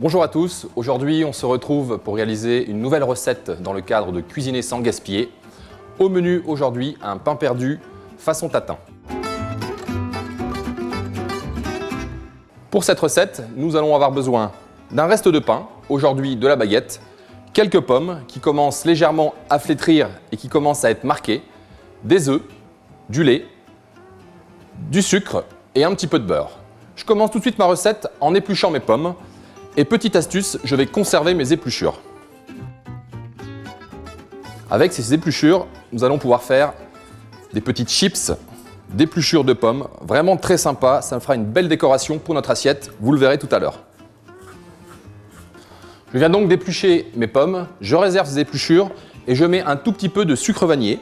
Bonjour à tous, aujourd'hui on se retrouve pour réaliser une nouvelle recette dans le cadre de Cuisiner sans gaspiller. Au menu aujourd'hui, un pain perdu façon tatin. Pour cette recette, nous allons avoir besoin d'un reste de pain, aujourd'hui de la baguette, quelques pommes qui commencent légèrement à flétrir et qui commencent à être marquées, des œufs, du lait, du sucre et un petit peu de beurre. Je commence tout de suite ma recette en épluchant mes pommes. Et petite astuce, je vais conserver mes épluchures. Avec ces épluchures, nous allons pouvoir faire des petites chips d'épluchures de pommes. Vraiment très sympa, ça me fera une belle décoration pour notre assiette, vous le verrez tout à l'heure. Je viens donc d'éplucher mes pommes, je réserve ces épluchures et je mets un tout petit peu de sucre vanillé.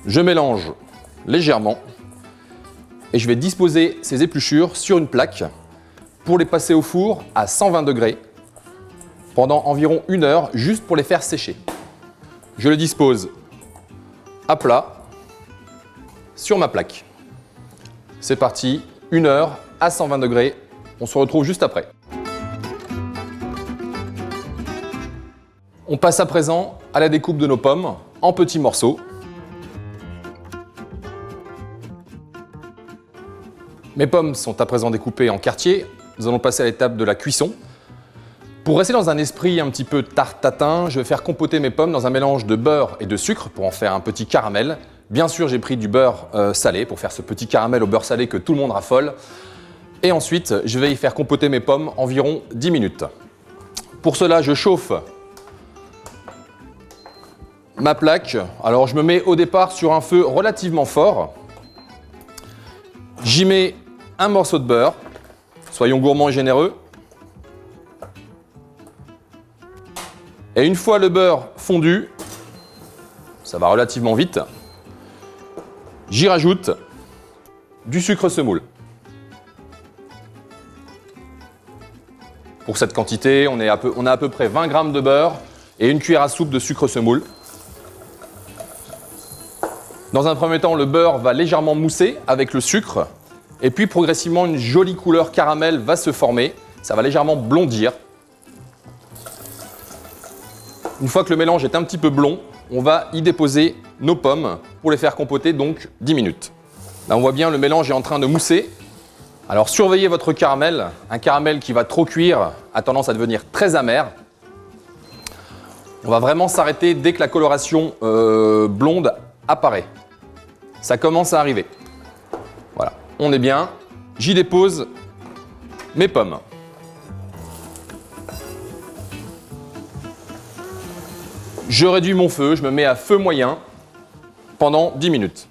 Je mélange légèrement. Et je vais disposer ces épluchures sur une plaque pour les passer au four à 120 degrés pendant environ 1 heure, juste pour les faire sécher. Je les dispose à plat sur ma plaque. C'est parti, 1 heure à 120 degrés. On se retrouve juste après. On passe à présent à la découpe de nos pommes en petits morceaux. Mes pommes sont à présent découpées en quartiers. Nous allons passer à l'étape de la cuisson. Pour rester dans un esprit un petit peu tarte tatin, je vais faire compoter mes pommes dans un mélange de beurre et de sucre pour en faire un petit caramel. Bien sûr, j'ai pris du beurre salé pour faire ce petit caramel au beurre salé que tout le monde raffole. Et ensuite, je vais y faire compoter mes pommes environ 10 minutes. Pour cela, je chauffe ma plaque. Alors, je me mets au départ sur un feu relativement fort. J'y mets un morceau de beurre, soyons gourmands et généreux. Et une fois le beurre fondu, ça va relativement vite, j'y rajoute du sucre semoule. Pour cette quantité, on a à peu près 20 g de beurre et une cuillère à soupe de sucre semoule. Dans un premier temps, le beurre va légèrement mousser avec le sucre. Et puis progressivement, une jolie couleur caramel va se former. Ça va légèrement blondir. Une fois que le mélange est un petit peu blond, on va y déposer nos pommes pour les faire compoter donc 10 minutes. Là, on voit bien le mélange est en train de mousser. Alors surveillez votre caramel. Un caramel qui va trop cuire a tendance à devenir très amer. On va vraiment s'arrêter dès que la coloration blonde apparaît. Ça commence à arriver. Voilà, on est bien. J'y dépose mes pommes. Je réduis mon feu, je me mets à feu moyen pendant 10 minutes.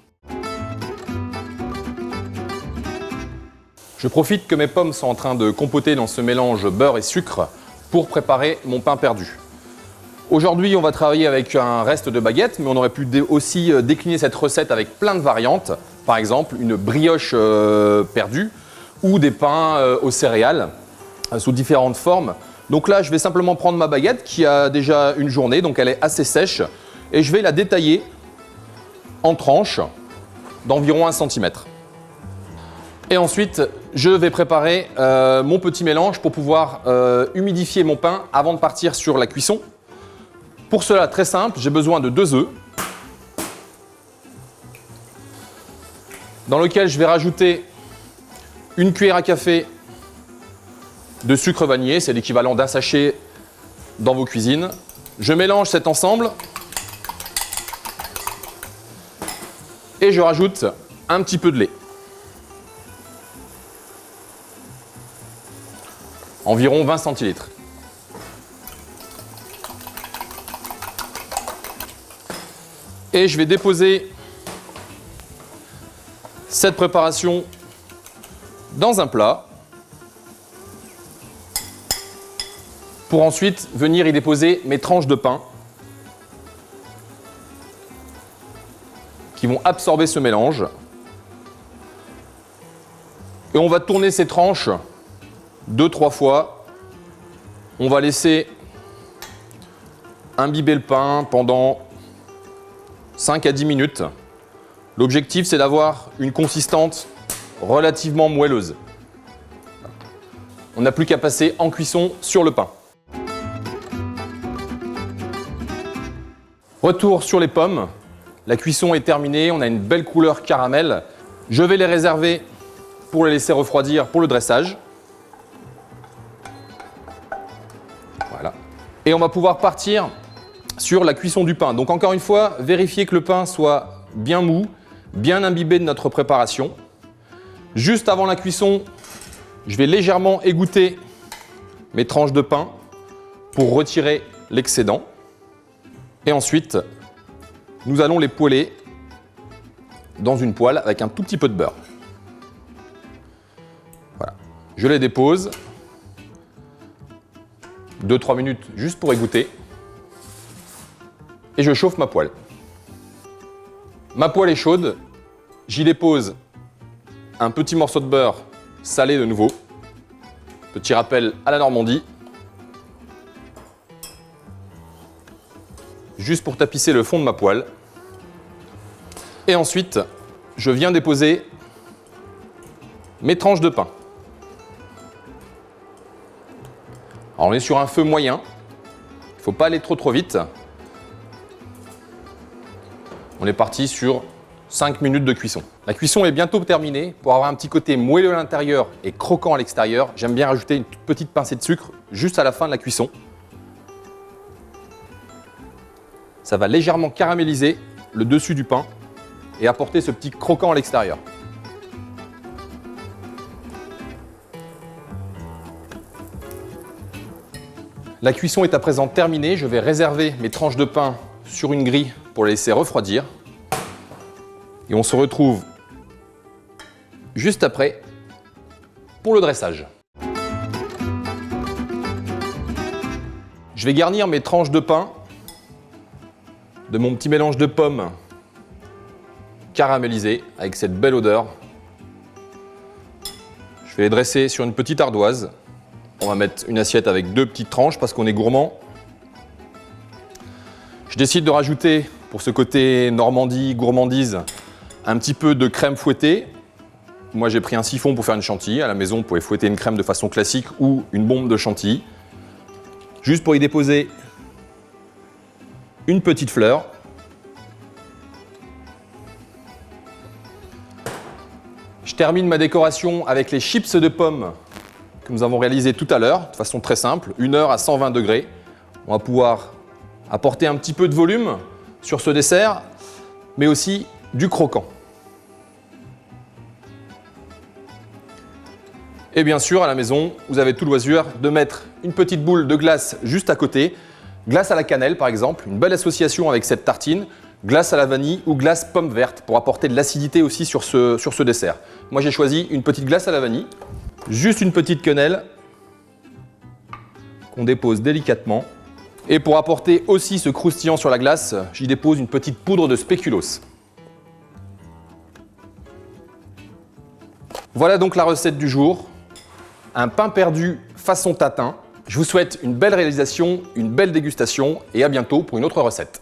Je profite que mes pommes sont en train de compoter dans ce mélange beurre et sucre pour préparer mon pain perdu. Aujourd'hui, on va travailler avec un reste de baguette, mais on aurait pu aussi décliner cette recette avec plein de variantes. Par exemple, une brioche perdue ou des pains aux céréales sous différentes formes. Donc là, je vais simplement prendre ma baguette qui a déjà une journée, donc elle est assez sèche, et je vais la détailler en tranches d'environ 1 cm. Et ensuite, je vais préparer mon petit mélange pour pouvoir humidifier mon pain avant de partir sur la cuisson. Pour cela, très simple, j'ai besoin de 2 œufs dans lequel je vais rajouter une cuillère à café de sucre vanillé, c'est l'équivalent d'un sachet dans vos cuisines. Je mélange cet ensemble et je rajoute un petit peu de lait. Environ 20 centilitres. Et je vais déposer cette préparation dans un plat pour ensuite venir y déposer mes tranches de pain qui vont absorber ce mélange. Et on va tourner ces tranches 2-3 fois. On va laisser imbiber le pain pendant 5 à 10 minutes. L'objectif, c'est d'avoir une consistance relativement moelleuse. On n'a plus qu'à passer en cuisson sur le pain. Retour sur les pommes. La cuisson est terminée, on a une belle couleur caramel. Je vais les réserver pour les laisser refroidir pour le dressage. Voilà. Et on va pouvoir partir sur la cuisson du pain. Donc encore une fois, vérifiez que le pain soit bien mou, bien imbibé de notre préparation. Juste avant la cuisson, je vais légèrement égoutter mes tranches de pain pour retirer l'excédent. Et ensuite, nous allons les poêler dans une poêle avec un tout petit peu de beurre. Voilà. Je les dépose. 2-3 minutes juste pour égoutter. Et je chauffe ma poêle. Ma poêle est chaude. J'y dépose un petit morceau de beurre salé de nouveau. Petit rappel à la Normandie. Juste pour tapisser le fond de ma poêle. Et ensuite, je viens déposer mes tranches de pain. Alors on est sur un feu moyen. Il ne faut pas aller trop vite. On est parti sur 5 minutes de cuisson. La cuisson est bientôt terminée. Pour avoir un petit côté moelleux à l'intérieur et croquant à l'extérieur, j'aime bien rajouter une toute petite pincée de sucre juste à la fin de la cuisson. Ça va légèrement caraméliser le dessus du pain et apporter ce petit croquant à l'extérieur. La cuisson est à présent terminée. Je vais réserver mes tranches de pain sur une grille pour les laisser refroidir. Et on se retrouve juste après pour le dressage. Je vais garnir mes tranches de pain de mon petit mélange de pommes caramélisé avec cette belle odeur. Je vais les dresser sur une petite ardoise. On va mettre une assiette avec 2 petites tranches parce qu'on est gourmand. Je décide de rajouter, pour ce côté Normandie, gourmandise, un petit peu de crème fouettée. Moi j'ai pris un siphon pour faire une chantilly. À la maison, vous pouvez fouetter une crème de façon classique ou une bombe de chantilly. Juste pour y déposer une petite fleur. Je termine ma décoration avec les chips de pommes que nous avons réalisées tout à l'heure, de façon très simple, 1 heure à 120 degrés. On va pouvoir apporter un petit peu de volume sur ce dessert, mais aussi du croquant. Et bien sûr, à la maison, vous avez tout loisir de mettre une petite boule de glace juste à côté. Glace à la cannelle, par exemple, une belle association avec cette tartine. Glace à la vanille ou glace pomme verte pour apporter de l'acidité aussi sur ce dessert. Moi, j'ai choisi une petite glace à la vanille. Juste une petite quenelle qu'on dépose délicatement. Et pour apporter aussi ce croustillant sur la glace, j'y dépose une petite poudre de spéculoos. Voilà donc la recette du jour. Un pain perdu façon tatin. Je vous souhaite une belle réalisation, une belle dégustation et à bientôt pour une autre recette.